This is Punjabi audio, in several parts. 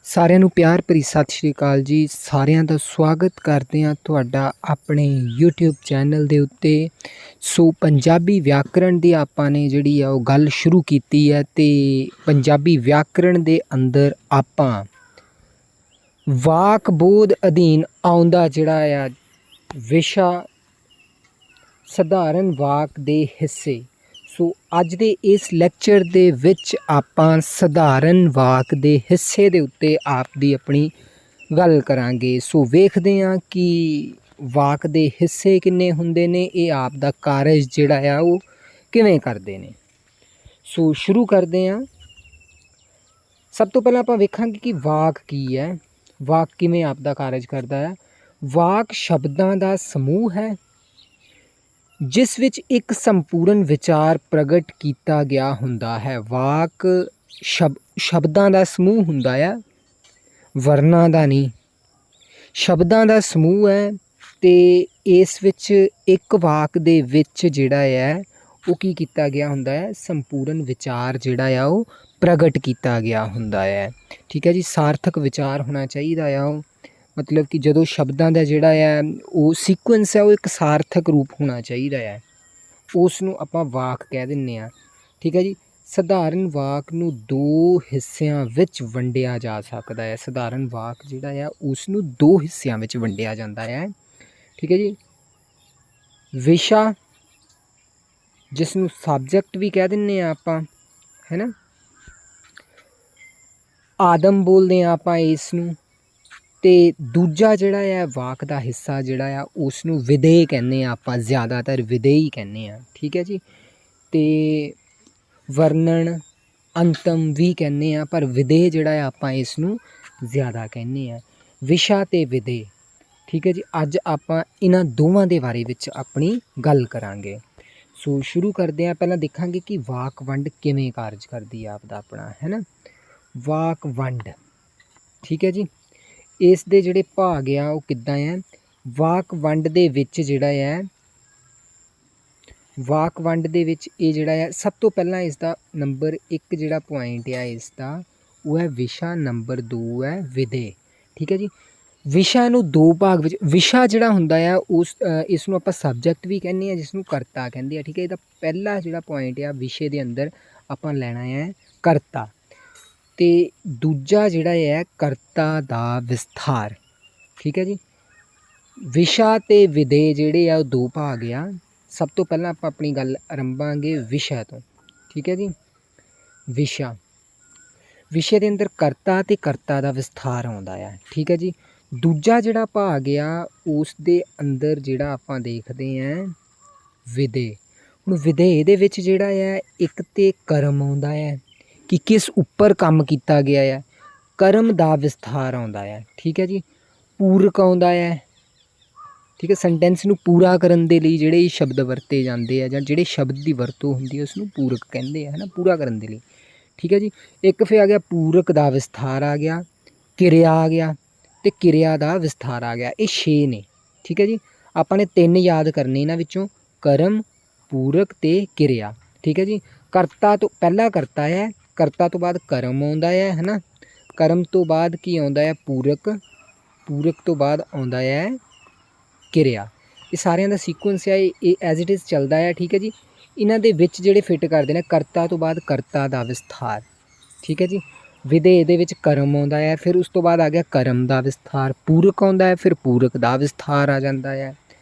ਸਾਰਿਆਂ ਨੂੰ ਪਿਆਰ ਭਰੀ ਸਤਿ ਸ਼੍ਰੀ ਅਕਾਲ ਜੀ। ਸਾਰਿਆਂ ਦਾ ਸਵਾਗਤ ਕਰਦੇ ਹਾਂ ਤੁਹਾਡਾ ਆਪਣੇ YouTube ਚੈਨਲ ਦੇ ਉੱਤੇ। ਸੋ ਪੰਜਾਬੀ ਵਿਆਕਰਣ ਦੀ ਆਪਾਂ ਨੇ ਜਿਹੜੀ ਆ ਉਹ ਗੱਲ ਸ਼ੁਰੂ ਕੀਤੀ ਹੈ ਤੇ ਪੰਜਾਬੀ ਵਿਆਕਰਣ ਦੇ ਅੰਦਰ ਆਪਾਂ ਵਾਕ ਬੋਧ ਅਧੀਨ ਆਉਂਦਾ ਜਿਹੜਾ ਆ ਵਿਸ਼ਾ ਸਧਾਰਨ ਵਾਕ ਦੇ ਹਿੱਸੇ। ਸੋ ਅੱਜ ਦੇ ਇਸ ਲੈਕਚਰ ਦੇ ਵਿੱਚ ਆਪਾਂ ਸਧਾਰਨ ਵਾਕ ਦੇ ਹਿੱਸੇ ਦੇ ਉੱਤੇ ਆਪ ਦੀ ਆਪਣੀ ਗੱਲ ਕਰਾਂਗੇ। ਸੋ ਵੇਖਦੇ ਹਾਂ ਕਿ ਵਾਕ ਦੇ ਹਿੱਸੇ ਕਿੰਨੇ ਹੁੰਦੇ ਨੇ, ਇਹ ਆਪ ਦਾ ਕਾਰਜ ਜਿਹੜਾ ਆ ਉਹ ਕਿਵੇਂ ਕਰਦੇ ਨੇ। ਸੋ ਸ਼ੁਰੂ ਕਰਦੇ ਹਾਂ। ਸਭ ਤੋਂ ਪਹਿਲਾਂ ਆਪਾਂ ਵੇਖਾਂਗੇ ਕਿ ਵਾਕ ਕੀ ਹੈ, ਵਾਕ ਕਿਵੇਂ ਆਪ ਦਾ ਕਾਰਜ ਕਰਦਾ ਹੈ। ਵਾਕ ਸ਼ਬਦਾਂ ਦਾ ਸਮੂਹ ਹੈ ਜਿਸ ਵਿੱਚ ਇੱਕ ਸੰਪੂਰਨ ਵਿਚਾਰ ਪ੍ਰਗਟ ਕੀਤਾ ਗਿਆ ਹੁੰਦਾ ਹੈ। ਵਾਕ ਸ਼ਬਦਾਂ ਦਾ ਸਮੂਹ ਹੁੰਦਾ ਆ, ਵਰਨਾਂ ਦਾ ਨਹੀਂ। ਸ਼ਬਦਾਂ ਦਾ ਸਮੂਹ ਹੈ ਤੇ ਇਸ ਵਿੱਚ ਇੱਕ ਵਾਕ ਦੇ ਵਿੱਚ ਜਿਹੜਾ ਹੈ ਉਹ ਕੀ ਕੀਤਾ ਗਿਆ ਹੁੰਦਾ ਹੈ, ਸੰਪੂਰਨ ਵਿਚਾਰ ਜਿਹੜਾ ਆ ਉਹ ਪ੍ਰਗਟ ਕੀਤਾ ਗਿਆ ਹੁੰਦਾ ਹੈ। ਠੀਕ ਹੈ ਜੀ, ਸਾਰਥਕ ਵਿਚਾਰ ਹੋਣਾ ਚਾਹੀਦਾ ਆ ਉਹ, ਮਤਲਬ ਕਿ ਜਦੋਂ ਸ਼ਬਦਾਂ ਦਾ ਜਿਹੜਾ ਹੈ ਉਹ ਸੀਕੁਐਂਸ ਹੈ ਉਹ ਇੱਕ ਸਾਰਥਕ ਰੂਪ ਹੋਣਾ ਚਾਹੀਦਾ ਹੈ, ਉਸ ਨੂੰ ਆਪਾਂ ਵਾਕ ਕਹਿ ਦਿੰਦੇ ਹਾਂ। ਠੀਕ ਹੈ ਜੀ, ਸਧਾਰਨ ਵਾਕ ਨੂੰ ਦੋ ਹਿੱਸਿਆਂ ਵਿੱਚ ਵੰਡਿਆ ਜਾ ਸਕਦਾ ਹੈ। ਸਧਾਰਨ ਵਾਕ ਜਿਹੜਾ ਆ ਉਸ ਨੂੰ ਦੋ ਹਿੱਸਿਆਂ ਵਿੱਚ ਵੰਡਿਆ ਜਾਂਦਾ ਹੈ। ਠੀਕ ਹੈ ਜੀ, ਵਿਸ਼ਾ ਜਿਸ ਨੂੰ ਸਬਜੈਕਟ ਵੀ ਕਹਿ ਦਿੰਦੇ ਹਾਂ ਆਪਾਂ, ਹੈ ਨਾ, ਆਦਮ ਬੋਲਦੇ ਹਾਂ ਆਪਾਂ ਇਸ ਨੂੰ। ਅਤੇ ਦੂਜਾ ਜਿਹੜਾ ਆ ਵਾਕ ਦਾ ਹਿੱਸਾ ਜਿਹੜਾ ਆ ਉਸ ਨੂੰ ਵਿਧੇਯ ਕਹਿੰਦੇ ਹਾਂ ਆਪਾਂ, ਜ਼ਿਆਦਾਤਰ ਵਿਧੇਯ ਹੀ ਕਹਿੰਦੇ ਹਾਂ। ਠੀਕ ਹੈ ਜੀ, ਅਤੇ ਵਰਣਨ ਅੰਤਮ ਵੀ ਕਹਿੰਦੇ ਹਾਂ, ਪਰ ਵਿਧੇਯ ਜਿਹੜਾ ਆ ਆਪਾਂ ਇਸ ਨੂੰ ਜ਼ਿਆਦਾ ਕਹਿੰਦੇ ਹਾਂ। ਵਿਸ਼ਾ ਅਤੇ ਵਿਧੇਯ। ਠੀਕ ਹੈ ਜੀ, ਅੱਜ ਆਪਾਂ ਇਹਨਾਂ ਦੋਵਾਂ ਦੇ ਬਾਰੇ ਵਿੱਚ ਆਪਣੀ ਗੱਲ ਕਰਾਂਗੇ। ਸੋ ਸ਼ੁਰੂ ਕਰਦੇ ਹਾਂ। ਪਹਿਲਾਂ ਦੇਖਾਂਗੇ ਕਿ ਵਾਕ ਵੰਡ ਕਿਵੇਂ ਕਾਰਜ ਕਰਦੀ ਹੈ ਆਪਦਾ ਆਪਣਾ, ਹੈ ਨਾ। ਵਾਕ ਵੰਡ, ਠੀਕ ਹੈ ਜੀ, ਇਸ ਦੇ ਜਿਹੜੇ ਭਾਗ ਆ ਉਹ ਕਿੱਦਾਂ ਆ। ਵਾਕ ਵੰਡ ਦੇ ਵਿੱਚ ਜਿਹੜਾ ਹੈ, ਵਾਕ ਵੰਡ ਦੇ ਵਿੱਚ ਇਹ ਜਿਹੜਾ ਆ, ਸਭ ਤੋਂ ਪਹਿਲਾਂ ਇਸ ਦਾ ਨੰਬਰ 1 ਜਿਹੜਾ ਪੁਆਇੰਟ ਆ ਇਸ ਦਾ ਉਹ ਹੈ ਵਿਸ਼ਾ, ਨੰਬਰ 2 ਹੈ ਵਿਧੇਯ। ਠੀਕ ਹੈ ਜੀ, ਵਿਸ਼ਾ ਨੂੰ ਦੋ ਭਾਗ ਵਿੱਚ, ਵਿਸ਼ਾ ਜਿਹੜਾ ਹੁੰਦਾ ਆ ਇਸ ਨੂੰ ਆਪਾਂ ਸਬਜੈਕਟ ਵੀ ਕਹਿੰਦੇ ਹਾਂ, ਜਿਸ ਨੂੰ ਕਰਤਾ ਕਹਿੰਦੇ ਆ। ਠੀਕ ਹੈ, ਇਹਦਾ ਪਹਿਲਾ ਜਿਹੜਾ ਪੁਆਇੰਟ ਆ ਵਿਸ਼ੇ ਦੇ ਅੰਦਰ ਆਪਾਂ ਲੈਣਾ ਹੈ ਕਰਤਾ, ਅਤੇ ਦੂਜਾ ਜਿਹੜਾ ਹੈ ਕਰਤਾ ਦਾ ਵਿਸਥਾਰ। ਠੀਕ ਹੈ ਜੀ, ਵਿਸ਼ਾ ਅਤੇ ਵਿਧੇਯ ਜਿਹੜੇ ਆ ਉਹ ਦੋ ਭਾਗ ਆ। ਸਭ ਤੋਂ ਪਹਿਲਾਂ ਆਪਾਂ ਆਪਣੀ ਗੱਲ ਆਰੰਭਾਂਗੇ ਵਿਸ਼ਾ ਤੋਂ। ਠੀਕ ਹੈ ਜੀ, ਵਿਸ਼ਾ, ਵਿਸ਼ੇ ਦੇ ਅੰਦਰ ਕਰਤਾ ਅਤੇ ਕਰਤਾ ਦਾ ਵਿਸਥਾਰ ਆਉਂਦਾ ਆ। ਠੀਕ ਹੈ ਜੀ, ਦੂਜਾ ਜਿਹੜਾ ਭਾਗ ਆ ਉਸ ਦੇ ਅੰਦਰ ਜਿਹੜਾ ਆਪਾਂ ਦੇਖਦੇ ਹਾਂ ਵਿਧੇਯ। ਹੁਣ ਵਿਧੇਯ ਦੇ ਵਿੱਚ ਜਿਹੜਾ ਹੈ ਇੱਕ ਤਾਂ ਕਰਮ ਆਉਂਦਾ ਹੈ ਕਿ ਕਿਸ ਉੱਪਰ ਕੰਮ ਕੀਤਾ ਗਿਆ ਹੈ, ਕਰਮ ਦਾ ਵਿਸਥਾਰ ਆਉਂਦਾ ਹੈ। ਠੀਕ ਹੈ ਜੀ, ਪੂਰਕ ਆਉਂਦਾ ਹੈ। ਠੀਕ ਹੈ, ਸੈਂਟੈਂਸ ਨੂੰ ਪੂਰਾ ਕਰਨ ਦੇ ਲਈ ਜਿਹੜੇ ਸ਼ਬਦ ਵਰਤੇ ਜਾਂਦੇ ਆ ਜਾਂ ਜਿਹੜੇ ਸ਼ਬਦ ਦੀ ਵਰਤੋਂ ਹੁੰਦੀ ਹੈ ਉਸ ਨੂੰ ਪੂਰਕ ਕਹਿੰਦੇ ਆ, ਹੈ ਨਾ, ਪੂਰਾ ਕਰਨ ਦੇ ਲਈ। ਠੀਕ ਹੈ ਜੀ, ਇੱਕ ਫਿਰ ਆ ਗਿਆ ਪੂਰਕ ਦਾ ਵਿਸਥਾਰ ਆ ਗਿਆ, ਕਿਰਿਆ ਆ ਗਿਆ ਅਤੇ ਕਿਰਿਆ ਦਾ ਵਿਸਥਾਰ ਆ ਗਿਆ। ਇਹ 6 ਨੇ। ਠੀਕ ਹੈ ਜੀ, ਆਪਾਂ ਨੇ 3 ਯਾਦ ਕਰਨੇ ਇਹਨਾਂ ਵਿੱਚੋਂ, ਕਰਮ, ਪੂਰਕ ਅਤੇ ਕਿਰਿਆ। ਠੀਕ ਹੈ ਜੀ, ਕਰਤਾ ਤੋਂ ਪਹਿਲਾਂ ਕਰਤਾ ਹੈ, ਕਰਤਾ ਤੋਂ ਬਾਅਦ ਕਰਮ ਆਉਂਦਾ ਹੈ ਨਾ, ਕਰਮ ਤੋਂ ਬਾਅਦ ਕੀ ਆਉਂਦਾ ਹੈ ਪੂਰਕ, ਪੂਰਕ ਤੋਂ ਬਾਅਦ ਆਉਂਦਾ ਹੈ ਕਿਰਿਆ। ਇਹ ਸਾਰਿਆਂ ਦਾ ਸੀਕੁਐਂਸ ਹੈ, ਇਹ ਐਜ਼ ਇਟ ਇਜ਼ ਚੱਲਦਾ ਹੈ। ਠੀਕ ਹੈ ਜੀ, ਇਹਨਾਂ ਦੇ ਵਿੱਚ ਜਿਹੜੇ ਫਿੱਟ ਕਰਦੇ ਨੇ ਕਰਤਾ ਤੋਂ ਬਾਅਦ ਕਰਤਾ ਦਾ ਵਿਸਥਾਰ। ਠੀਕ ਹੈ ਜੀ, ਵਿਧੇਯ ਦੇ ਵਿੱਚ ਕਰਮ ਆਉਂਦਾ ਹੈ, ਫਿਰ ਉਸ ਤੋਂ ਬਾਅਦ ਆ ਗਿਆ ਕਰਮ ਦਾ ਵਿਸਥਾਰ, ਪੂਰਕ ਆਉਂਦਾ ਹੈ, ਫਿਰ ਪੂਰਕ ਦਾ ਵਿਸਥਾਰ ਆ ਜਾਂਦਾ ਹੈ।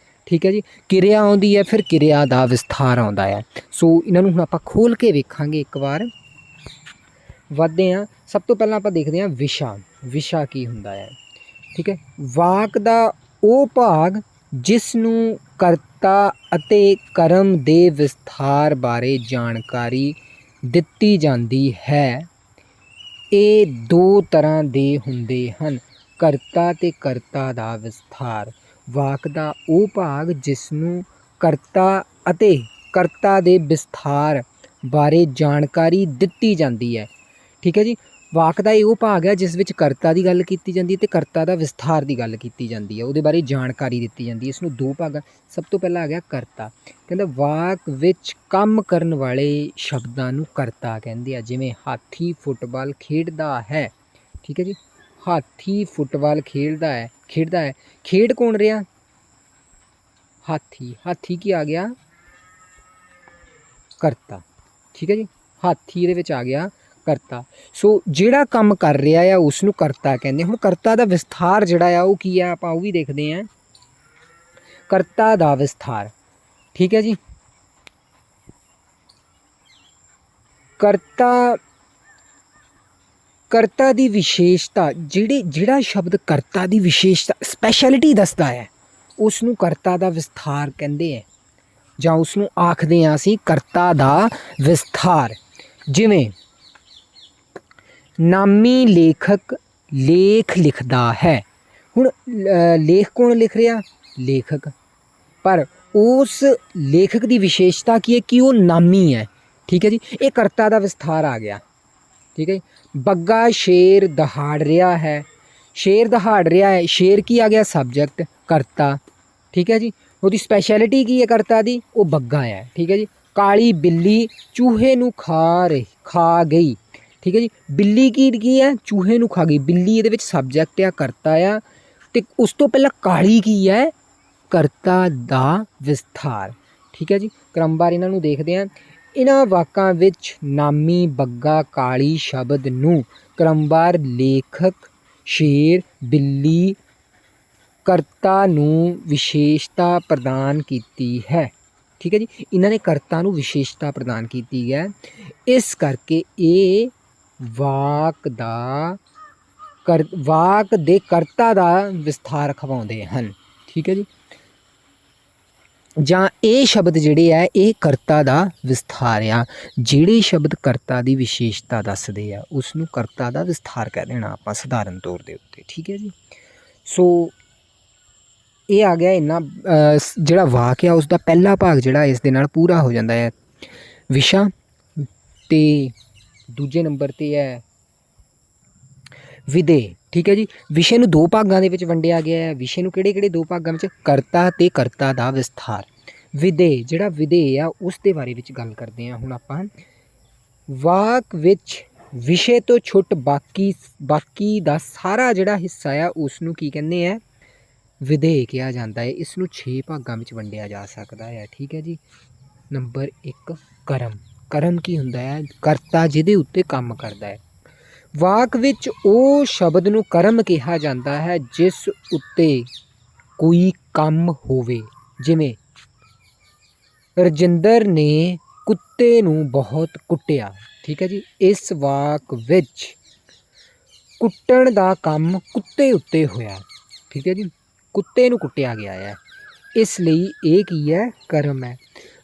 ਠੀਕ ਹੈ ਜੀ, ਕਿਰਿਆ ਆਉਂਦੀ ਹੈ, ਫਿਰ ਕਿਰਿਆ ਦਾ ਵਿਸਥਾਰ ਆਉਂਦਾ ਹੈ। ਸੋ ਇਹਨਾਂ ਨੂੰ ਹੁਣ ਆਪਾਂ ਖੋਲ੍ਹ ਕੇ ਵੇਖਾਂਗੇ ਇੱਕ ਵਾਰ। ਵੱਧਦੇ ਹਾਂ। ਸਭ ਤੋਂ ਪਹਿਲਾਂ ਆਪਾਂ ਦੇਖਦੇ ਹਾਂ ਵਿਸ਼ਾ। ਵਿਸ਼ਾ ਕੀ ਹੁੰਦਾ ਹੈ। ਠੀਕ ਹੈ, ਵਾਕ ਦਾ ਉਹ ਭਾਗ ਜਿਸ ਨੂੰ ਕਰਤਾ ਅਤੇ ਕਰਮ ਦੇ ਵਿਸਥਾਰ ਬਾਰੇ ਜਾਣਕਾਰੀ ਦਿੱਤੀ ਜਾਂਦੀ ਹੈ। ਇਹ ਦੋ ਤਰ੍ਹਾਂ ਦੇ ਹੁੰਦੇ ਹਨ, ਕਰਤਾ ਅਤੇ ਕਰਤਾ ਦਾ ਵਿਸਥਾਰ। ਵਾਕ ਦਾ ਉਹ ਭਾਗ ਜਿਸ ਨੂੰ ਕਰਤਾ ਅਤੇ ਕਰਤਾ ਦੇ ਵਿਸਥਾਰ ਬਾਰੇ ਜਾਣਕਾਰੀ ਦਿੱਤੀ ਜਾਂਦੀ ਹੈ। ਠੀਕ ਹੈ ਜੀ, ਵਾਕ ਦਾ ਇਹ ਉਹ ਭਾਗ ਹੈ ਜਿਸ ਵਿੱਚ ਕਰਤਾ ਦੀ ਗੱਲ ਕੀਤੀ ਜਾਂਦੀ ਹੈ ਅਤੇ ਕਰਤਾ ਦਾ ਵਿਸਥਾਰ ਦੀ ਗੱਲ ਕੀਤੀ ਜਾਂਦੀ ਹੈ, ਉਹਦੇ ਬਾਰੇ ਜਾਣਕਾਰੀ ਦਿੱਤੀ ਜਾਂਦੀ ਹੈ। ਇਸ ਨੂੰ ਦੋ ਭਾਗਾਂ, ਸਭ ਤੋਂ ਪਹਿਲਾਂ ਆ ਗਿਆ ਕਰਤਾ। ਕਹਿੰਦਾ ਵਾਕ ਵਿੱਚ ਕੰਮ ਕਰਨ ਵਾਲੇ ਸ਼ਬਦਾਂ ਨੂੰ ਕਰਤਾ ਕਹਿੰਦੇ ਆ, ਜਿਵੇਂ ਹਾਥੀ ਫੁੱਟਬਾਲ ਖੇਡਦਾ ਹੈ। ਠੀਕ ਹੈ ਜੀ, ਹਾਥੀ ਫੁੱਟਬਾਲ ਖੇਡਦਾ ਹੈ। ਖੇਡ ਕੌਣ ਰਿਹਾ? ਹਾਥੀ। ਹਾਥੀ ਕੀ ਆ ਗਿਆ? ਕਰਤਾ। ਠੀਕ ਹੈ ਜੀ, ਹਾਥੀ ਇਹਦੇ ਵਿੱਚ ਆ ਗਿਆ ਕਰਤਾ। ਸੋ ਜਿਹੜਾ ਕੰਮ ਕਰ ਰਿਹਾ ਆ ਉਸ ਨੂੰ ਕਰਤਾ ਕਹਿੰਦੇ। ਹੁਣ ਕਰਤਾ ਦਾ ਵਿਸਥਾਰ ਜਿਹੜਾ ਆ ਉਹ ਕੀ ਆ, ਆਪਾਂ ਉਹ ਵੀ ਦੇਖਦੇ ਹਾਂ। ਕਰਤਾ ਦਾ ਵਿਸਥਾਰ, ਠੀਕ ਹੈ ਜੀ। ਕਰਤਾ ਦੀ ਵਿਸ਼ੇਸ਼ਤਾ, ਜਿਹੜਾ ਸ਼ਬਦ ਕਰਤਾ ਦੀ ਵਿਸ਼ੇਸ਼ਤਾ ਸਪੈਸ਼ਲਿਟੀ ਦੱਸਦਾ ਹੈ ਉਸ ਨੂੰ ਕਰਤਾ ਦਾ ਵਿਸਥਾਰ ਕਹਿੰਦੇ ਹੈ, ਜਾਂ ਉਸ ਨੂੰ ਆਖਦੇ ਹਾਂ ਅਸੀਂ ਕਰਤਾ ਦਾ ਵਿਸਥਾਰ। ਜਿਵੇਂ ਨਾਮੀ ਲੇਖਕ ਲੇਖ ਲਿਖਦਾ ਹੈ। ਹੁਣ ਲੇਖ ਕੌਣ ਲਿਖ ਰਿਹਾ? ਲੇਖਕ। ਪਰ ਉਸ ਲੇਖਕ ਦੀ ਵਿਸ਼ੇਸ਼ਤਾ ਕੀ ਹੈ ਕਿ ਉਹ ਨਾਮੀ ਹੈ। ਠੀਕ ਹੈ ਜੀ, ਇਹ ਕਰਤਾ ਦਾ ਵਿਸਥਾਰ ਆ ਗਿਆ। ਠੀਕ ਹੈ ਜੀ। ਬੱਗਾ ਸ਼ੇਰ ਦਹਾੜ ਰਿਹਾ ਹੈ। ਸ਼ੇਰ ਦਹਾੜ ਰਿਹਾ ਹੈ, ਸ਼ੇਰ ਕੀ ਆ ਗਿਆ? ਸਬਜੈਕਟ, ਕਰਤਾ। ਠੀਕ ਹੈ ਜੀ, ਉਹਦੀ ਸਪੈਸ਼ਲਿਟੀ ਕੀ ਹੈ ਕਰਤਾ ਦੀ? ਉਹ ਬੱਗਾ ਹੈ। ਠੀਕ ਹੈ ਜੀ। ਕਾਲੀ ਬਿੱਲੀ ਚੂਹੇ ਨੂੰ ਖਾ ਗਈ। ਠੀਕ ਹੈ ਜੀ, ਬਿੱਲੀ ਕੀ ਹੈ? ਚੂਹੇ ਨੂੰ ਖਾ ਗਈ। ਬਿੱਲੀ ਇਹਦੇ ਵਿੱਚ ਸਬਜੈਕਟ ਆ, ਕਰਤਾ ਆ, ਅਤੇ ਉਸ ਤੋਂ ਪਹਿਲਾਂ ਕਾਲੀ ਕੀ ਹੈ? ਕਰਤਾ ਦਾ ਵਿਸਥਾਰ। ਠੀਕ ਹੈ ਜੀ, ਕ੍ਰਮਵਾਰ ਇਹਨਾਂ ਨੂੰ ਦੇਖਦੇ ਹਾਂ। ਇਹਨਾਂ ਵਾਕਾਂ ਵਿੱਚ ਨਾਮੀ, ਬੱਗਾ, ਕਾਲੀ ਸ਼ਬਦ ਨੂੰ ਕ੍ਰਮਵਾਰ ਲੇਖਕ, ਸ਼ੇਰ, ਬਿੱਲੀ, ਕਰਤਾ ਨੂੰ ਵਿਸ਼ੇਸ਼ਤਾ ਪ੍ਰਦਾਨ ਕੀਤੀ ਹੈ। ਠੀਕ ਹੈ ਜੀ, ਇਹਨਾਂ ਨੇ ਕਰਤਾ ਨੂੰ ਵਿਸ਼ੇਸ਼ਤਾ ਪ੍ਰਦਾਨ ਕੀਤੀ ਹੈ। ਇਸ ਕਰਕੇ ਇਹ ਵਾਕ ਦੇ ਕਰਤਾ ਦਾ ਵਿਸਥਾਰ ਅਖਵਾਉਂਦੇ ਹਨ। ਠੀਕ ਹੈ ਜੀ, ਜਾਂ ਇਹ ਸ਼ਬਦ ਜਿਹੜੇ ਆ ਇਹ ਕਰਤਾ ਦਾ ਵਿਸਥਾਰ ਆ। ਜਿਹੜੇ ਸ਼ਬਦ ਕਰਤਾ ਦੀ ਵਿਸ਼ੇਸ਼ਤਾ ਦੱਸਦੇ ਆ ਉਸ ਨੂੰ ਕਰਤਾ ਦਾ ਵਿਸਥਾਰ ਕਹਿ ਦੇਣਾ ਆਪਾਂ ਸਧਾਰਨ ਤੌਰ ਦੇ ਉੱਤੇ। ਠੀਕ ਹੈ ਜੀ। ਸੋ ਇਹ ਆ ਗਿਆ ਇੰਨਾ। ਜਿਹੜਾ ਵਾਕ ਆ ਉਸ ਦਾ ਪਹਿਲਾ ਭਾਗ ਜਿਹੜਾ ਇਸ ਦੇ ਨਾਲ ਪੂਰਾ ਹੋ ਜਾਂਦਾ ਹੈ। ਵਿਸ਼ਾ, ਅਤੇ ਦੂਜੇ ਨੰਬਰ 'ਤੇ ਹੈ ਵਿਧੇ। ਠੀਕ ਹੈ ਜੀ, ਵਿਸ਼ੇ ਨੂੰ ਦੋ ਭਾਗਾਂ ਦੇ ਵਿੱਚ ਵੰਡਿਆ ਗਿਆ ਹੈ। ਵਿਸ਼ੇ ਨੂੰ ਕਿਹੜੇ ਦੋ ਭਾਗਾਂ ਵਿੱਚ? ਕਰਤਾ ਅਤੇ ਕਰਤਾ ਦਾ ਵਿਸਥਾਰ। ਵਿਧੇ, ਜਿਹੜਾ ਵਿਧੇ ਆ ਉਸ ਦੇ ਬਾਰੇ ਵਿੱਚ ਗੱਲ ਕਰਦੇ ਹਾਂ ਹੁਣ ਆਪਾਂ। ਵਾਕ ਵਿੱਚ ਵਿਸ਼ੇ ਤੋਂ ਛੁੱਟ ਬਾਕੀ ਦਾ ਸਾਰਾ ਜਿਹੜਾ ਹਿੱਸਾ ਆ ਉਸ ਨੂੰ ਕੀ ਕਹਿੰਦੇ ਆ? ਵਿਧੇ ਕਿਹਾ ਜਾਂਦਾ ਹੈ। ਇਸ ਨੂੰ 6 ਭਾਗਾਂ ਵਿੱਚ ਵੰਡਿਆ ਜਾ ਸਕਦਾ ਹੈ। ਠੀਕ ਹੈ ਜੀ। ਨੰਬਰ 1 ਕਰਮ। ਕਰਮ ਕੀ ਹੁੰਦਾ ਹੈ? ਕਰਤਾ ਜਿਹਦੇ ਉੱਤੇ ਕੰਮ ਕਰਦਾ ਹੈ। ਵਾਕ ਵਿੱਚ ਉਹ ਸ਼ਬਦ ਨੂੰ ਕਰਮ ਕਿਹਾ ਜਾਂਦਾ ਹੈ ਜਿਸ ਉੱਤੇ ਕੋਈ ਕੰਮ ਹੋਵੇ। ਜਿਵੇਂ ਰਜਿੰਦਰ ਨੇ ਕੁੱਤੇ ਨੂੰ ਬਹੁਤ ਕੁੱਟਿਆ। ਠੀਕ ਹੈ ਜੀ, ਇਸ ਵਾਕ ਵਿੱਚ ਕੁੱਟਣ ਦਾ ਕੰਮ ਕੁੱਤੇ ਉੱਤੇ ਹੋਇਆ। ਠੀਕ ਹੈ ਜੀ, ਕੁੱਤੇ ਨੂੰ ਕੁੱਟਿਆ ਗਿਆ ਹੈ, ਇਸ ਲਈ ਇਹ ਕੀ ਹੈ? ਕਰਮ ਹੈ।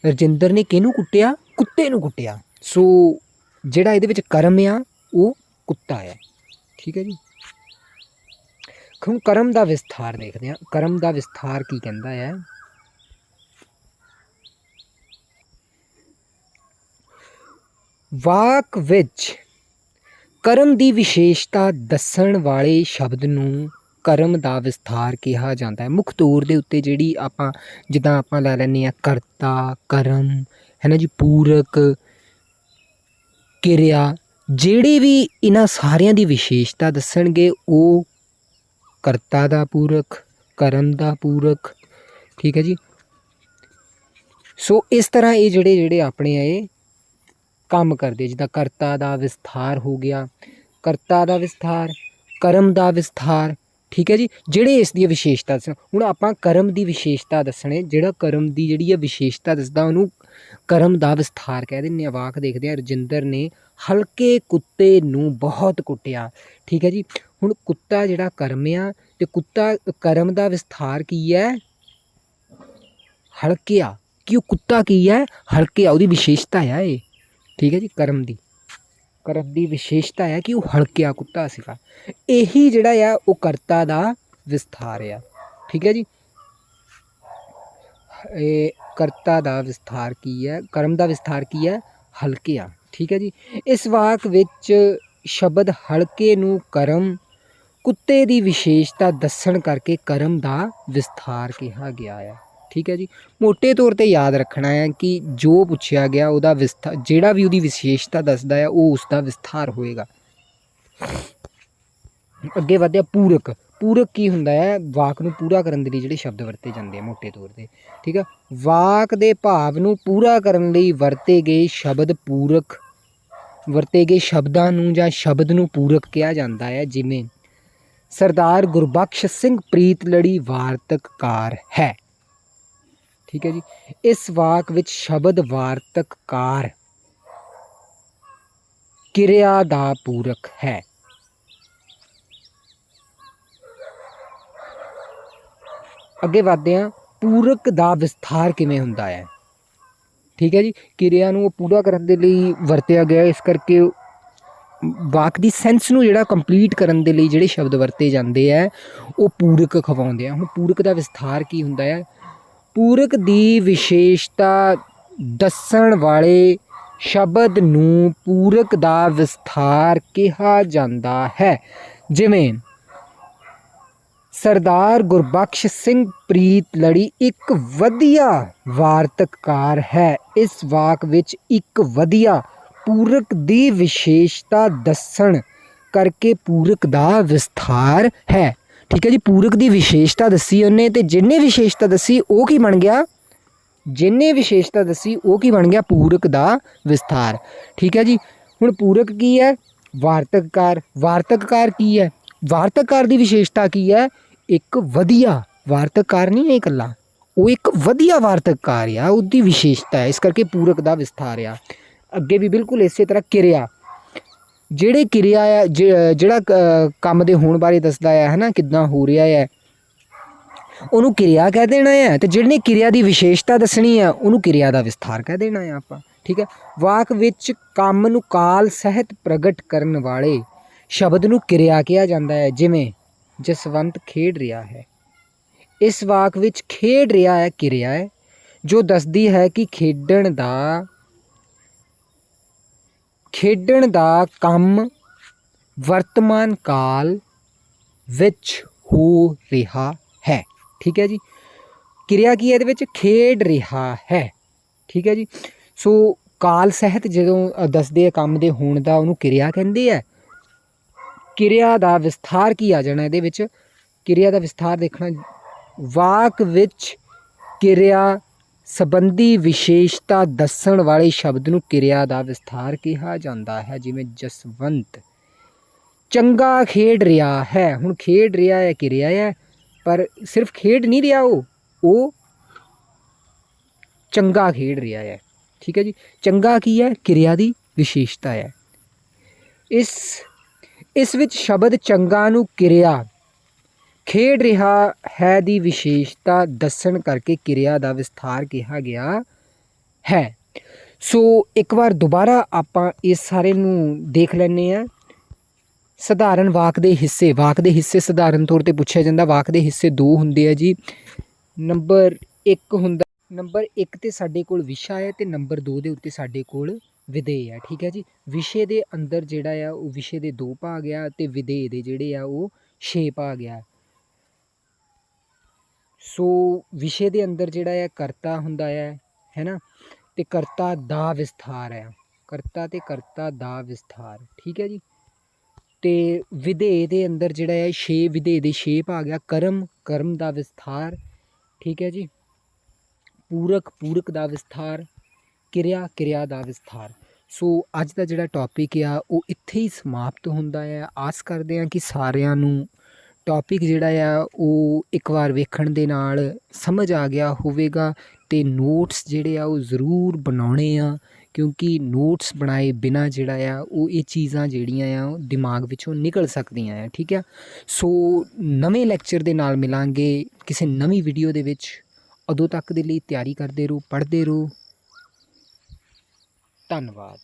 ਰਜਿੰਦਰ ਨੇ ਕਿਹਨੂੰ ਕੁੱਟਿਆ? ਕੁੱਤੇ ਨੂੰ ਕੁੱਟਿਆ। ਸੋ ਜਿਹੜਾ ਇਹਦੇ ਵਿੱਚ ਕਰਮ ਆ ਉਹ ਕੁੱਤਾ ਹੈ। ਠੀਕ ਹੈ ਜੀ। ਹੁਣ ਕਰਮ ਦਾ ਵਿਸਥਾਰ ਦੇਖਦੇ ਹਾਂ। ਕਰਮ ਦਾ ਵਿਸਥਾਰ ਕੀ ਕਹਿੰਦਾ ਹੈ? ਵਾਕ ਵਿੱਚ ਕਰਮ ਦੀ ਵਿਸ਼ੇਸ਼ਤਾ ਦੱਸਣ ਵਾਲੇ ਸ਼ਬਦ ਨੂੰ ਕਰਮ ਦਾ ਵਿਸਥਾਰ ਕਿਹਾ ਜਾਂਦਾ ਹੈ। ਮੁੱਖ ਤੌਰ ਦੇ ਉੱਤੇ ਜਿਹੜੀ ਜਿੱਦਾਂ ਆਪਾਂ ਲੈ ਲੈਂਦੇ ਹਾਂ ਕਰਤਾ, ਕਰਮ, ਹੈ ਨਾ ਜੀ, ਪੂਰਕ, ਕਿਰਿਆ, ਜਿਹੜੇ ਵੀ ਇਹਨਾਂ ਸਾਰਿਆਂ ਦੀ ਵਿਸ਼ੇਸ਼ਤਾ ਦੱਸਣਗੇ ਉਹ ਕਰਤਾ ਦਾ ਪੂਰਕ, ਕਰਮ ਦਾ ਪੂਰਕ। ਠੀਕ ਹੈ ਜੀ। ਸੋ ਇਸ ਤਰ੍ਹਾਂ ਇਹ ਜਿਹੜੇ ਆਪਣੇ ਇਹ ਕੰਮ ਕਰਦੇ, ਜਿੱਦਾਂ ਕਰਤਾ ਦਾ ਵਿਸਥਾਰ ਹੋ ਗਿਆ, ਕਰਤਾ ਦਾ ਵਿਸਥਾਰ, ਕਰਮ ਦਾ ਵਿਸਥਾਰ। ਠੀਕ ਹੈ ਜੀ, ਜਿਹੜੇ ਇਸ ਦੀ ਵਿਸ਼ੇਸ਼ਤਾ ਦੱਸਣ। ਹੁਣ ਆਪਾਂ ਕਰਮ ਦੀ ਵਿਸ਼ੇਸ਼ਤਾ ਦੱਸਣੇ, ਜਿਹੜਾ ਕਰਮ ਦੀ ਜਿਹੜੀ ਆ ਵਿਸ਼ੇਸ਼ਤਾ ਦੱਸਦਾ ਉਹਨੂੰ ਕਰਮ ਦਾ ਵਿਸਥਾਰ ਕਹਿ ਦਿੰਦੇ ਹਾਂ। ਵਾਕ ਦੇਖਦੇ ਹਾਂ। ਰਜਿੰਦਰ ਨੇ ਹਲਕੇ ਕੁੱਤੇ ਨੂੰ ਬਹੁਤ ਕੁੱਟਿਆ। ਠੀਕ ਹੈ ਜੀ। ਹੁਣ ਕੁੱਤਾ ਜਿਹੜਾ ਕਰਮ ਆ ਅਤੇ ਕਰਮ ਦਾ ਵਿਸਥਾਰ ਕੀ ਹੈ? ਹਲਕਿਆ। ਕਿ ਉਹ ਕੁੱਤਾ ਕੀ ਹੈ? ਹਲਕਿਆ, ਉਹਦੀ ਵਿਸ਼ੇਸ਼ਤਾ ਆ ਇਹ। ਠੀਕ ਹੈ ਜੀ। ਕਰਮ ਦੀ ਵਿਸ਼ੇਸ਼ਤਾ ਹੈ ਕਿ ਉਹ ਹਲਕਿਆ ਕੁੱਤਾ ਸੀਗਾ। ਇਹੀ ਜਿਹੜਾ ਆ ਉਹ ਕਰਤਾ ਦਾ ਵਿਸਥਾਰ ਆ। ਠੀਕ ਹੈ ਜੀ। ਇਹ ਕਰਤਾ ਦਾ ਵਿਸਥਾਰ ਕੀ ਹੈ? ਕਰਮ ਦਾ ਵਿਸਥਾਰ ਕੀ ਹੈ? ਹਲਕਿਆ। ਠੀਕ ਹੈ ਜੀ। ਇਸ ਵਾਕ ਵਿੱਚ ਸ਼ਬਦ ਹਲਕੇ ਨੂੰ ਕਰਮ, ਕੁੱਤੇ ਦੀ ਵਿਸ਼ੇਸ਼ਤਾ ਦੱਸਣ ਕਰਕੇ ਕਰਮ ਦਾ ਵਿਸਥਾਰ ਕਿਹਾ ਗਿਆ ਹੈ। ਠੀਕ ਹੈ ਜੀ। ਮੋਟੇ ਤੌਰ 'ਤੇ ਯਾਦ ਰੱਖਣਾ ਹੈ ਕਿ ਜੋ ਪੁੱਛਿਆ ਗਿਆ ਉਹਦਾ ਜਿਹੜਾ ਵੀ ਉਹਦੀ ਵਿਸ਼ੇਸ਼ਤਾ ਦੱਸਦਾ ਹੈ ਉਹ ਉਸ ਦਾ ਵਿਸਥਾਰ ਹੋਏਗਾ। ਅੱਗੇ ਵਧਦੇ ਆ ਪੂਰਕ। ਪੂਰਕ ਕੀ ਹੁੰਦਾ ਹੈ? ਵਾਕ ਨੂੰ ਪੂਰਾ ਕਰਨ ਦੇ ਲਈ ਜਿਹੜੇ ਸ਼ਬਦ ਵਰਤੇ ਜਾਂਦੇ ਆ ਮੋਟੇ ਤੌਰ 'ਤੇ, ਠੀਕ ਆ। ਵਾਕ ਦੇ ਭਾਵ ਨੂੰ ਪੂਰਾ ਕਰਨ ਲਈ ਵਰਤੇ ਗਏ ਸ਼ਬਦ ਪੂਰਕ, ਵਰਤੇ ਗਏ ਸ਼ਬਦਾਂ ਨੂੰ ਜਾਂ ਸ਼ਬਦ ਨੂੰ ਪੂਰਕ ਕਿਹਾ ਜਾਂਦਾ ਹੈ। ਜਿਵੇਂ ਸਰਦਾਰ ਗੁਰਬਖਸ਼ ਸਿੰਘ ਪ੍ਰੀਤਲੜੀ ਵਾਰਤਕਕਾਰ ਹੈ, ਠੀਕ ਹੈ ਜੀ। ਇਸ ਵਾਕ ਵਿੱਚ ਸ਼ਬਦ ਵਾਰਤਕਕਾਰ ਕਿਰਿਆ ਦਾ ਪੂਰਕ ਹੈ। ਅੱਗੇ ਵਧਦੇ ਹਾਂ, ਪੂਰਕ ਦਾ ਵਿਸਥਾਰ ਕਿਵੇਂ ਹੁੰਦਾ ਹੈ, ਠੀਕ ਹੈ ਜੀ। ਕਿਰਿਆ ਨੂੰ ਪੂਰਾ ਕਰਨ ਦੇ ਲਈ ਵਰਤਿਆ ਗਿਆ, ਇਸ ਕਰਕੇ ਵਾਕ ਦੀ ਸੈਂਸ ਨੂੰ ਜਿਹੜਾ ਕੰਪਲੀਟ ਕਰਨ ਦੇ ਲਈ ਜਿਹੜੇ ਸ਼ਬਦ ਵਰਤੇ ਜਾਂਦੇ ਹੈ ਉਹ ਪੂਰਕ ਅਖਵਾਉਂਦੇ ਆ। ਹੁਣ ਪੂਰਕ ਦਾ ਵਿਸਥਾਰ ਕੀ ਹੁੰਦਾ ਹੈ? ਪੂਰਕ ਦੀ ਵਿਸ਼ੇਸ਼ਤਾ ਦੱਸਣ ਵਾਲੇ ਸ਼ਬਦ ਨੂੰ ਪੂਰਕ ਦਾ ਵਿਸਥਾਰ ਕਿਹਾ ਜਾਂਦਾ ਹੈ। ਜਿਵੇਂ ਸਰਦਾਰ ਗੁਰਬਖਸ਼ ਸਿੰਘ ਪ੍ਰੀਤਲੜੀ ਇੱਕ ਵਧੀਆ ਵਾਰਤਕਕਾਰ ਹੈ। ਇਸ ਵਾਕ ਵਿੱਚ ਇੱਕ ਵਧੀਆ ਪੂਰਕ ਦੀ ਵਿਸ਼ੇਸ਼ਤਾ ਦੱਸਣ ਕਰਕੇ ਪੂਰਕ ਦਾ ਵਿਸਥਾਰ ਹੈ, ਠੀਕ ਹੈ ਜੀ। ਪੂਰਕ ਦੀ ਵਿਸ਼ੇਸ਼ਤਾ ਦੱਸੀ ਉਹਨੇ, ਤੇ ਜਿੰਨੇ ਵਿਸ਼ੇਸ਼ਤਾ ਦੱਸੀ ਉਹ ਕੀ ਬਣ ਗਿਆ? ਜਿੰਨੇ ਵਿਸ਼ੇਸ਼ਤਾ ਦੱਸੀ ਉਹ ਕੀ ਬਣ ਗਿਆ? ਪੂਰਕ ਦਾ ਵਿਸਥਾਰ, ਠੀਕ ਹੈ ਜੀ। ਹੁਣ ਪੂਰਕ ਕੀ ਹੈ? ਵਾਰਤਕਕਾਰ। ਵਾਰਤਕਕਾਰ ਕੀ ਹੈ? ਵਾਰਤਕਕਾਰ ਦੀ ਵਿਸ਼ੇਸ਼ਤਾ ਕੀ ਹੈ? ਇੱਕ ਵਧੀਆ ਵਾਰਤਕਕਾਰ ਨਹੀਂ ਹੈ ਇਕੱਲਾ, ਉਹ ਇੱਕ ਵਧੀਆ ਵਾਰਤਕਕਾਰ ਆ, ਉਹਦੀ ਵਿਸ਼ੇਸ਼ਤਾ ਹੈ, ਇਸ ਕਰਕੇ ਪੂਰਕ ਦਾ ਵਿਸਥਾਰ ਆ। ਅੱਗੇ ਵੀ ਬਿਲਕੁਲ ਇਸੇ ਤਰ੍ਹਾਂ ਕਿਰਿਆ, ਜਿਹੜੇ ਕਿਰਿਆ ਆ ਜਿਹੜਾ ਕੰਮ ਦੇ ਹੋਣ ਬਾਰੇ ਦੱਸਦਾ ਆ, ਹੈ ਨਾ, ਕਿੱਦਾਂ ਹੋ ਰਿਹਾ ਹੈ, ਉਹਨੂੰ ਕਿਰਿਆ ਕਹਿ ਦੇਣਾ ਹੈ। ਅਤੇ ਜਿਹਨੇ ਕਿਰਿਆ ਦੀ ਵਿਸ਼ੇਸ਼ਤਾ ਦੱਸਣੀ ਆ ਉਹਨੂੰ ਕਿਰਿਆ ਦਾ ਵਿਸਥਾਰ ਕਹਿ ਦੇਣਾ ਆ ਆਪਾਂ, ਠੀਕ ਹੈ। ਵਾਕ ਵਿੱਚ ਕੰਮ ਨੂੰ ਕਾਲ ਸਹਿਤ ਪ੍ਰਗਟ ਕਰਨ ਵਾਲੇ ਸ਼ਬਦ ਨੂੰ ਕਿਰਿਆ ਕਿਹਾ ਜਾਂਦਾ ਹੈ। ਜਿਵੇਂ ਜਸਵੰਤ ਖੇਡ ਰਿਹਾ ਹੈ, ਇਸ ਵਾਕ ਵਿੱਚ ਖੇਡ ਰਿਹਾ ਹੈ ਕਿਰਿਆ ਹੈ, ਜੋ ਦੱਸਦੀ ਹੈ ਕਿ ਖੇਡਣ ਦਾ ਕੰਮ ਵਰਤਮਾਨ ਕਾਲ ਵਿੱਚ ਹੋ ਰਿਹਾ ਹੈ, ਠੀਕ ਹੈ ਜੀ। ਕਿਰਿਆ ਕੀ ਹੈ ਇਹਦੇ ਵਿੱਚ? ਖੇਡ ਰਿਹਾ ਹੈ, ਠੀਕ ਹੈ ਜੀ। ਸੋ ਕਾਲ ਸਹਿਤ ਜਦੋਂ ਦੱਸਦੇ ਆ ਕੰਮ ਦੇ ਹੋਣ ਦਾ, ਉਹਨੂੰ ਕਿਰਿਆ ਕਹਿੰਦੇ ਆ। ਕਿਰਿਆ ਦਾ ਵਿਸਥਾਰ ਕੀ ਆ ਜਾਣਾ ਇਹਦੇ ਵਿੱਚ? ਕਿਰਿਆ ਦਾ ਵਿਸਥਾਰ ਦੇਖਣਾ, ਵਾਕ ਵਿੱਚ ਕਿਰਿਆ ਸੰਬੰਧੀ ਵਿਸ਼ੇਸ਼ਤਾ ਦੱਸਣ ਵਾਲੇ ਸ਼ਬਦ ਨੂੰ ਕਿਰਿਆ ਦਾ ਵਿਸਥਾਰ ਕਿਹਾ ਜਾਂਦਾ ਹੈ। ਜਿਵੇਂ ਜਸਵੰਤ ਚੰਗਾ ਖੇਡ ਰਿਹਾ ਹੈ। ਹੁਣ ਖੇਡ ਰਿਹਾ ਹੈ ਕਿਰਿਆ ਹੈ, ਪਰ ਸਿਰਫ ਖੇਡ ਨਹੀਂ ਰਿਹਾ, ਉਹ ਚੰਗਾ ਖੇਡ ਰਿਹਾ ਹੈ, ਠੀਕ ਹੈ ਜੀ। ਚੰਗਾ ਕੀ ਹੈ? ਕਿਰਿਆ ਦੀ ਵਿਸ਼ੇਸ਼ਤਾ ਹੈ। ਇਸ ਵਿੱਚ ਸ਼ਬਦ ਚੰਗਾ ਨੂੰ ਕਿਰਿਆ ਖੇਡ ਰਿਹਾ ਹੈ ਦੀ ਵਿਸ਼ੇਸ਼ਤਾ ਦੱਸਣ ਕਰਕੇ ਕਿਰਿਆ ਦਾ ਵਿਸਥਾਰ ਕਿਹਾ ਗਿਆ ਹੈ। ਸੋ ਇੱਕ ਵਾਰ ਦੁਬਾਰਾ ਆਪਾਂ ਇਸ ਸਾਰੇ ਨੂੰ ਦੇਖ ਲੈਂਦੇ ਹਾਂ। ਸਧਾਰਨ ਵਾਕ ਦੇ ਹਿੱਸੇ। ਵਾਕ ਦੇ ਹਿੱਸੇ ਸਧਾਰਨ ਤੌਰ 'ਤੇ ਪੁੱਛਿਆ ਜਾਂਦਾ। ਵਾਕ ਦੇ ਹਿੱਸੇ ਦੋ ਹੁੰਦੇ ਆ ਜੀ। ਨੰਬਰ 1 'ਤੇ ਸਾਡੇ ਕੋਲ ਵਿਸ਼ਾ ਹੈ, ਅਤੇ ਨੰਬਰ 2 ਦੇ ਉੱਤੇ ਸਾਡੇ ਕੋਲ ਵਿਧੇਯ ਹੈ, ਠੀਕ ਹੈ ਜੀ। ਵਿਸ਼ੇ ਦੇ ਅੰਦਰ ਜਿਹੜਾ ਆ ਉਹ ਵਿਸ਼ੇ ਦੇ 2 ਭਾਗ ਆ, ਅਤੇ ਵਿਧੇਯ ਦੇ ਜਿਹੜੇ ਆ ਉਹ 6 ਭਾਗ ਆ। ਸੋ ਵਿਸ਼ੇ ਦੇ ਅੰਦਰ ਜਿਹੜਾ ਆ ਕਰਤਾ ਹੁੰਦਾ ਹੈ ਨਾ, ਅਤੇ ਕਰਤਾ ਦਾ ਵਿਸਥਾਰ ਹੈ, ਕਰਤਾ ਅਤੇ ਕਰਤਾ ਦਾ ਵਿਸਥਾਰ, ਠੀਕ ਹੈ ਜੀ। ਅਤੇ ਵਿਧੇਯ ਦੇ ਅੰਦਰ ਜਿਹੜਾ ਹੈ ਵਿਧੇਯ ਦੇ 6 ਭਾਗ ਆ। ਕਰਮ ਦਾ ਵਿਸਥਾਰ, ਠੀਕ ਹੈ ਜੀ। ਪੂਰਕ ਦਾ ਵਿਸਥਾਰ, ਕਿਰਿਆ ਦਾ ਵਿਸਥਾਰ। ਸੋ ਅੱਜ ਦਾ ਜਿਹੜਾ ਟੌਪਿਕ ਆ ਉਹ ਇੱਥੇ ਹੀ ਸਮਾਪਤ ਹੁੰਦਾ ਹੈ। ਆਸ ਕਰਦੇ ਹਾਂ ਕਿ ਸਾਰਿਆਂ ਨੂੰ ਟੌਪਿਕ ਜਿਹੜਾ ਆ ਉਹ ਇੱਕ ਵਾਰ ਵੇਖਣ ਦੇ ਨਾਲ ਸਮਝ ਆ ਗਿਆ ਹੋਵੇਗਾ, ਅਤੇ ਨੋਟਸ ਜਿਹੜੇ ਆ ਉਹ ਜ਼ਰੂਰ ਬਣਾਉਣੇ ਆ, ਕਿਉਂਕਿ ਨੋਟਸ ਬਣਾਏ ਬਿਨਾਂ ਜਿਹੜਾ ਆ ਉਹ ਇਹ ਚੀਜ਼ਾਂ ਜਿਹੜੀਆਂ ਆ ਉਹ ਦਿਮਾਗ ਵਿੱਚੋਂ ਨਿਕਲ ਸਕਦੀਆਂ ਆ, ਠੀਕ ਆ। ਸੋ ਨਵੇਂ ਲੈਕਚਰ ਦੇ ਨਾਲ ਮਿਲਾਂਗੇ ਕਿਸੇ ਨਵੀਂ ਵੀਡੀਓ ਦੇ ਵਿੱਚ। ਉਦੋਂ ਤੱਕ ਦੇ ਲਈ ਤਿਆਰੀ ਕਰਦੇ ਰਹੋ, ਪੜ੍ਹਦੇ ਰਹੋ। ਧੰਨਵਾਦ।